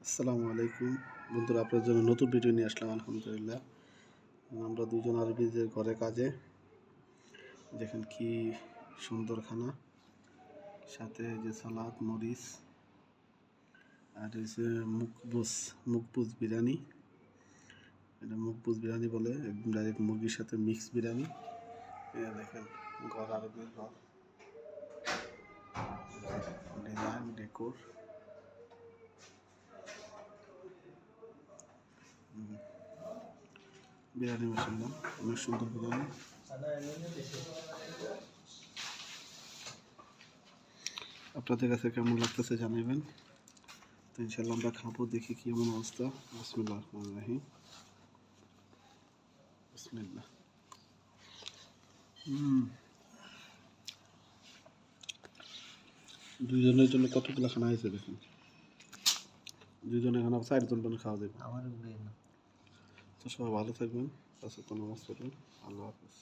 আসসালামু আলাইকুম বন্ধুরা, আপনার জন্য নতুন ভিডিও নিয়ে আসলাম। আলহামদুলিল্লাহ, আমরা দুজন আরবিদের ঘরে কাজে। দেখেন কি সুন্দর খানা, সাথে যে সালাদ, মরিচ, আর হচ্ছে মুখবুজ বিরিয়ানি। এটা মুখবুজ বিরিয়ানি বলে, একদম ডাইরেক্ট মুরগির সাথে মিক্স বিরিয়ানি। দেখেন ঘর, আরবির ঘর, ডিজাইন, ডেকোর। বিরিয়ানি মাসাল্লাহ অনেক সুন্দর বিরিয়ানি। আপনাদের কাছে কেমন লাগতেছে জানাবেন। তো ইনশাল্লাহ আমরা খাবো, দেখি কি এমন অবস্থা। বিসমিল্লাহির রহমানির রহিম। বিসমিল্লাহ। দুইজনের জন্য কতগুলো খানা হয়েছে দেখুন। দুইজনের খানা 4 জন খাওয়া যাবে। তো সবাই ভালো থাকবেন, নামাজ পড়বেন। আল্লাহ হাফেজ।